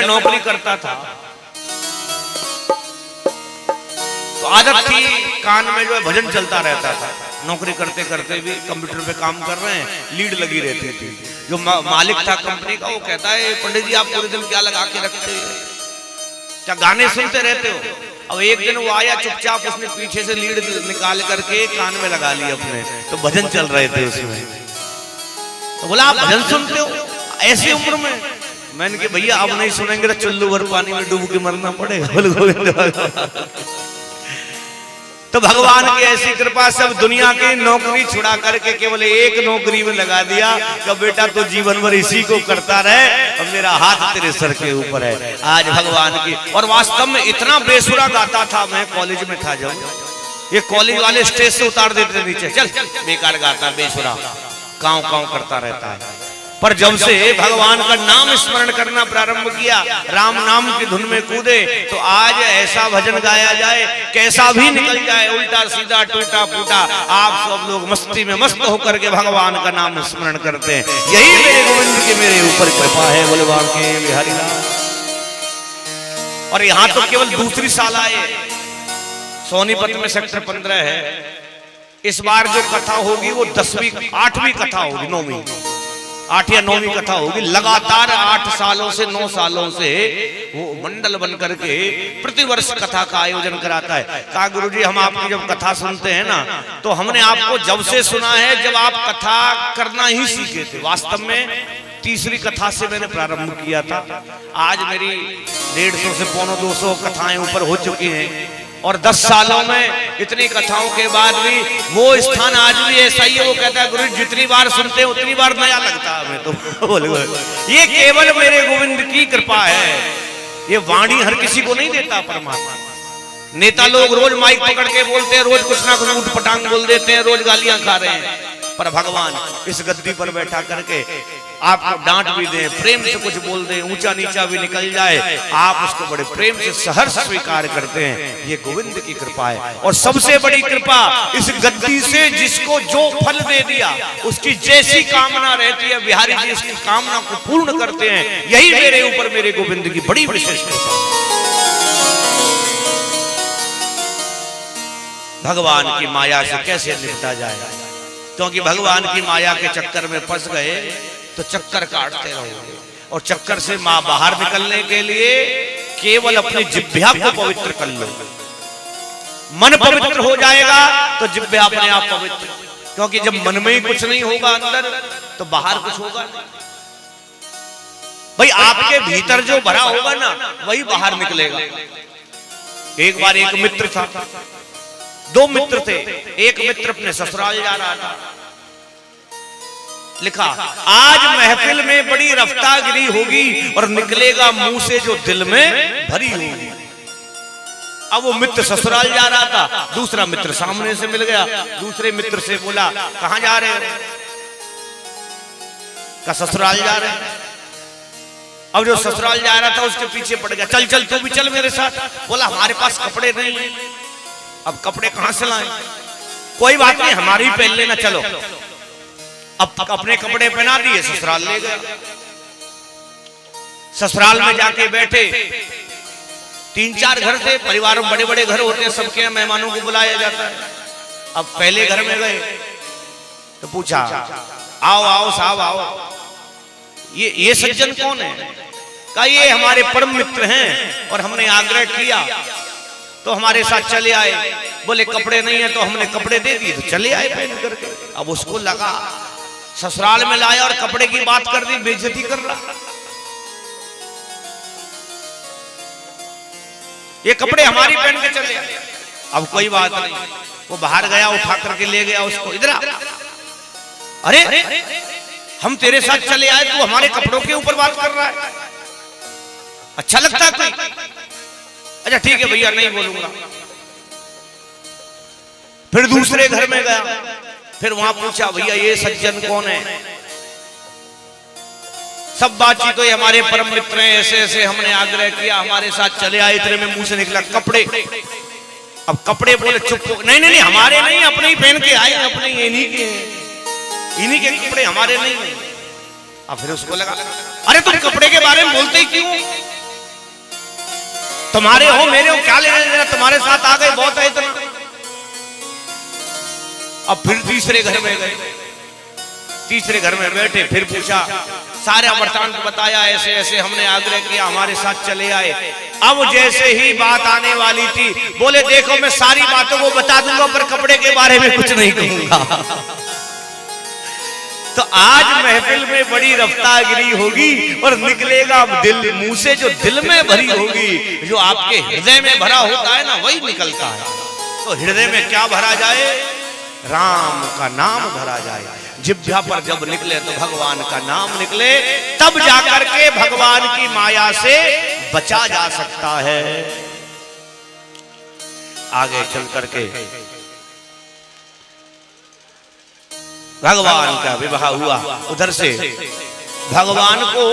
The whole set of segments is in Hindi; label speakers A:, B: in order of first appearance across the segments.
A: मैं नौकरी करता था तो आदत थी कान में जो है भजन चलता रहता था। नौकरी करते करते भी कंप्यूटर पे काम कर रहे हैं, लीड लगी रहती थी। जो मालिक था कंपनी का वो कहता है पंडित जी आप पूरे दिन क्या लगा के रखते हैं, क्या गाने सुनते रहते हो? अब एक दिन वो आया चुपचाप, उसने पीछे से लीड निकाल करके कान में लगा ली अपने, तो भजन चल रहे थे उसमें। तो बोला आप भजन सुनते हो ऐसी उम्र में? मैंने कहा भैया अब नहीं सुनेंगे तो चुल्लू भर पानी में डूब के मरना पड़ेगा। तो भगवान की ऐसी कृपा सब दुनिया की नौकरी छुड़ा करके केवल एक नौकरी में लगा दिया कि बेटा तो जीवन भर इसी को करता रहे और मेरा हाथ तेरे सर के ऊपर है। आज भगवान की, और वास्तव में इतना बेसुरा गाता था, मैं कॉलेज में था जब, ये कॉलेज वाले स्टेज से उतार देते थे नीचे, चल बेकार गाता बेसुरा, कांव कांव करता रहता है। पर जब से भगवान का नाम स्मरण करना प्रारंभ किया, राम नाम की धुन में कूदे, तो आज ऐसा भजन गाया जाए कैसा भी निकल जाए, उल्टा सीधा टूटा फूटा, आप सब लोग मस्ती में मस्त होकर के भगवान का नाम स्मरण करते हैं। यही मेरे गोविंद की मेरे ऊपर कृपा है, बोले बांके बिहारी लाल। और यहाँ तो केवल दूसरी साल आए, सोनीपत में सेक्टर 15 है। इस बार जो कथा होगी वो 8वीं कथा होगी, 9वीं 8 या 9वीं कथा होगी। लगातार 8 सालों से 9 सालों से वो मंडल बन करके प्रतिवर्ष कथा का आयोजन कराता है। कहा गुरुजी हम आपकी जब कथा सुनते हैं ना, तो हमने आपको जब से सुना है जब आप कथा करना ही सीखे थे। वास्तव में 3री कथा से मैंने प्रारंभ किया था। आज मेरी 150 से 200 कथाएं ऊपर हो चुकी हैं, और 10 सालों में इतनी कथाओं के बाद भी वो स्थान आज भी ऐसा ही है। वो कहता है गुरु जितनी बार सुनते हैं उतनी बार नया लगता है हमें। तो बोले ये केवल मेरे गोविंद की कृपा है, ये वाणी हर किसी को नहीं देता परमात्मा। नेता लोग रोज माइक पकड़ के बोलते हैं, रोज कुछ ना कुछ ऊट पटांग बोल देते हैं, रोज गालियां खा रहे हैं, पर भगवान इस गद्दी पर बैठा करके आपको डांट भी दे, प्रेम से कुछ बोल दे, ऊंचा नीचा भी निकल जाए, आप उसको बड़े प्रेम से सहर्ष स्वीकार करते हैं। ये गोविंद की कृपा है। और सबसे बड़ी कृपा इस गद्दी से जिसको जो फल दे दिया उसकी जैसी कामना रहती है, बिहारी जी उसकी कामना को पूर्ण करते हैं। यही मेरे ऊपर मेरे गोविंद की बड़ी विशेष कृपा। भगवान की माया से कैसे निपटा जाए, क्योंकि भगवान की माया के चक्कर में फंस गए तो चक्कर काटते रहोगे। और चक्कर से मां बाहर निकलने के लिए केवल अपनी जिह्वा को पवित्र कर लो। मन पवित्र हो जाएगा तो जिह्वा अपने आप पवित्र, क्योंकि जब मन में ही कुछ नहीं होगा अंदर तो बाहर कुछ होगा नहीं। भाई आपके भीतर जो भरा होगा ना वही बाहर निकलेगा। एक बार एक मित्र था, 2 मित्र थे। एक मित्र अपने ससुराल जा रहा था, लिखा आज महफिल में बड़ी रफ्तागिरी होगी और निकलेगा मुंह से जो दिल में भरी होगी। अब वो मित्र ससुराल जा रहा था, दूसरा मित्र सामने से मिल गया। दूसरे मित्र से बोला कहां जा रहे हो? का ससुराल जा रहे हैं। अब जो ससुराल जा रहा था उसके पीछे पड़ गया, चल चल तू भी चल मेरे साथ। बोला हमारे पास कपड़े नहीं है। अब कपड़े कहां से लाएं? कोई बात नहीं हमारी पहन लेना, चलो। अब अपने कपड़े पहना दिए, ससुराल ले गया। ससुराल में जाके बैठे, 3-4 घर थे, परिवार में बड़े बड़े घर होते हैं, सबके यहाँ मेहमानों को बुलाया जाता है। अब पहले घर में गए तो पूछा आओ आओ साहब आओ, ये सज्जन कौन है? कहा ये हमारे परम मित्र हैं और हमने आग्रह किया तो हमारे साथ चले आए। बोले कपड़े नहीं है तो हमने कपड़े दे दिए तो चले आए पहन करके। अब उसको लगा ससुराल में लाया और कपड़े की बात कर दी, बेइज्जती कर रहा। ये कपड़े हमारी पहन के चले आए। अब कोई बात नहीं, वो बाहर गया, उठा करके ले गया उसको, इधर अरे हम तेरे साथ चले आए, तू हमारे कपड़ों के ऊपर बात कर रहा है, अच्छा लगता है कोई? अच्छा ठीक है भैया नहीं बोलूंगा। फिर दूसरे घर में गया, फिर वहां पूछा भैया ये सज्जन कौन है? सब बातचीत तो हमारे परम मित्र हैं, ऐसे ऐसे हमने आग्रह किया, हमारे साथ चले आए। इतने में मुंह से निकला कपड़े। अब कपड़े बोले चुप, नहीं नहीं नहीं हमारे नहीं, अपने ही पहन के आए, अपने इन्हीं के कपड़े, हमारे नहीं। अब फिर उसको लगा अरे तुम कपड़े के बारे में बोलते ही क्यों? तुम्हारे हो मेरे हो क्या लेना देना, तुम्हारे साथ आ गए बहुत है इतना। अब फिर तीसरे घर में गए, तीसरे घर में बैठे, फिर पूछा, सारे वृत्तांत बताया, ऐसे ऐसे हमने आग्रह किया, हमारे साथ चले आए। अब जैसे ही बात आने वाली थी, बोले देखो मैं सारी बातों को बता दूंगा पर कपड़े के बारे में कुछ नहीं कहूंगा। तो आज महफिल में बड़ी रफ्तागिरी होगी और निकलेगा अब दिल मुंह से, जो दिल में भरी होगी, जो आपके हृदय में भरा होता है ना, वही निकलता है। तो हृदय में क्या भरा जाए? राम का नाम भरा जाए। जिह्वा पर जब निकले तो भगवान का नाम निकले, तब जाकर के भगवान की माया से बचा जा सकता है। आगे चल करके भगवान का विवाह हुआ। उधर से भगवान को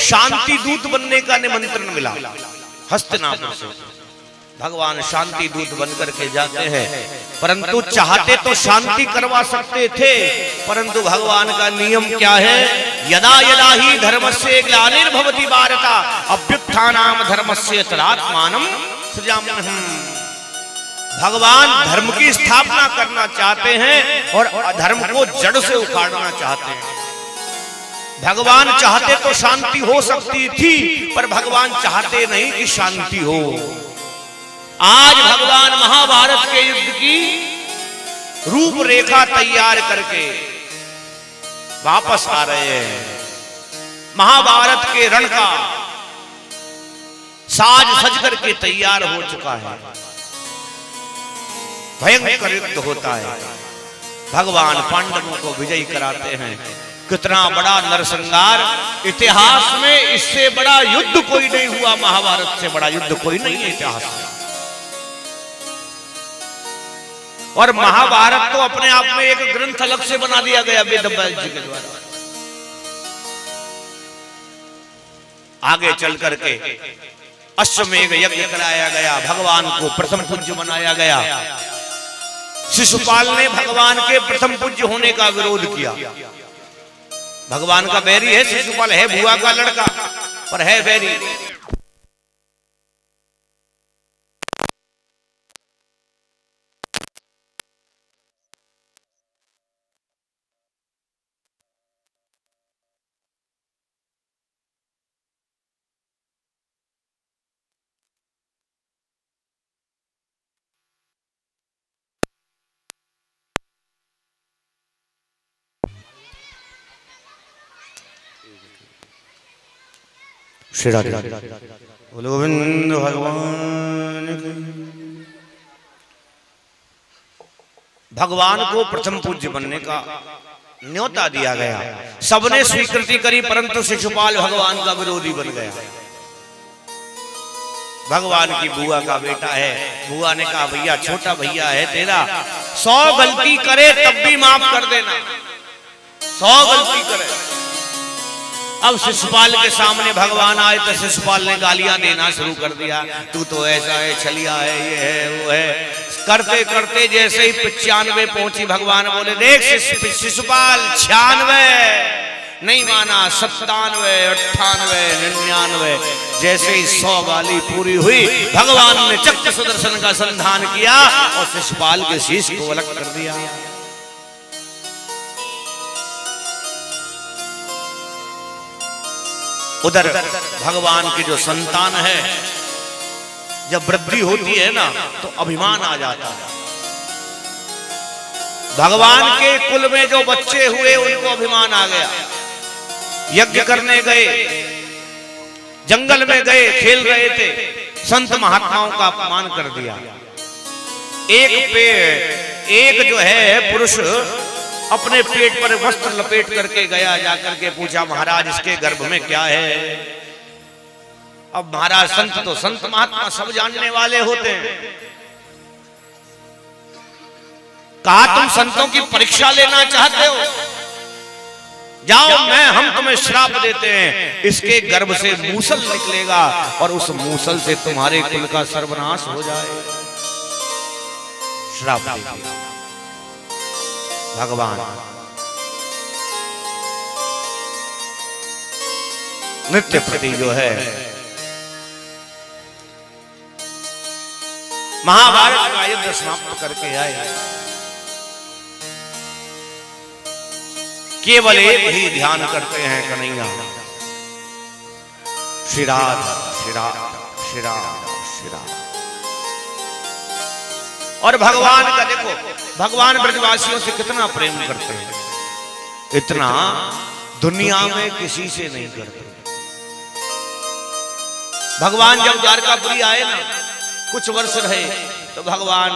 A: शांति दूत बनने का निमंत्रण मिला। हस्तिनापुर से भगवान शांति दूत बनकर के जाते हैं, परंतु चाहते तो शांति करवा सकते थे, परंतु भगवान का नियम क्या है? यदा यदा ही धर्मस्य ग्लानिर्भवति भारत अभ्युत्थानाम धर्मस्य तदात्मानं सृजाम्यहम्। भगवान धर्म की स्थापना करना चाहते हैं और अधर्म को जड़ से उखाड़ना चाहते हैं। भगवान चाहते तो शांति हो सकती थी, पर भगवान चाहते नहीं कि शांति हो। आज भगवान महाभारत के युद्ध की रूपरेखा तैयार करके वापस आ रहे हैं। महाभारत के रण का साज सज करके तैयार हो चुका है। भयंकर युद्ध होता है। भगवान पांडवों को विजयी कराते हैं। कितना बड़ा नरसंहार! इतिहास में इससे बड़ा युद्ध कोई नहीं हुआ, महाभारत से बड़ा युद्ध कोई नहीं है इतिहास में। और महाभारत तो अपने आप में एक ग्रंथ अलग से बना दिया गया वेदव्यास जी के द्वारा। आगे चल करके अश्वमेध यज्ञ कराया गया, भगवान को प्रथम पूज्य बनाया गया। शिशुपाल ने भगवान के प्रथम पूज्य होने का विरोध किया। भगवान का बैरी है शिशुपाल, है बुआ का लड़का, पर है बैरी। गोविंद भगवान भगवान को प्रथम पूज्य बनने का न्योता दिया गया। सबने स्वीकृति करी, परंतु शिशुपाल भगवान का विरोधी बन गया। भगवान की बुआ का बेटा है। बुआ ने कहा भैया छोटा भैया है तेरा, 100 गलती करे तब भी माफ कर देना, 100 गलती करे। अब शिशुपाल के सामने भगवान आए तो शिशुपाल ने गालियां देना शुरू कर दिया। तू तो ऐसा है, छलिया है, ये है, वो है। करते करते जैसे ही 95 पहुंची, भगवान बोले देख शिशुपाल 96 नहीं माना, 97, 98, 99। जैसे ही 100 गाली पूरी हुई, भगवान ने चक्र सुदर्शन का संधान किया और शिशुपाल के शीश को अलग कर दिया। उधर भगवान की जो संतान है, जब वृद्धि होती है ना तो अभिमान आ जाता है। भगवान के कुल में जो बच्चे हुए उनको अभिमान आ गया। यज्ञ करने गए, जंगल में गए, खेल रहे थे, संत महात्माओं का अपमान कर दिया। एक जो है पुरुष अपने पेट पर वस्त्र लपेट करके गया, जाकर के पूछा महाराज इसके गर्भ में क्या है। अब महाराज संत तो संत महात्मा सब जानने वाले होते हैं। कहा तुम संतों की परीक्षा लेना चाहते हो, जाओ हम तुम्हें श्राप देते हैं, इसके गर्भ से मूसल निकलेगा और उस मूसल से तुम्हारे कुल का सर्वनाश हो जाए। श्राप दे दिया भगवान। नित्य प्रति जो है महाभारत का युद्ध समाप्त करके आए। केवल एक ही ध्यान करते हैं कन्हैया, श्री राधा श्री राधा श्री राधा श्री राधा। और भगवान का देखो, भगवान ब्रजवासियों से कितना प्रेम करते हैं, इतना दुनिया में किसी से नहीं करते। भगवान जब द्वारकापुरी आए ना, कुछ वर्ष रहे, तो भगवान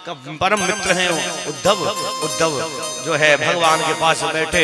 A: का परम मित्र हैं उद्धव, उद्धव जो है भगवान के पास बैठे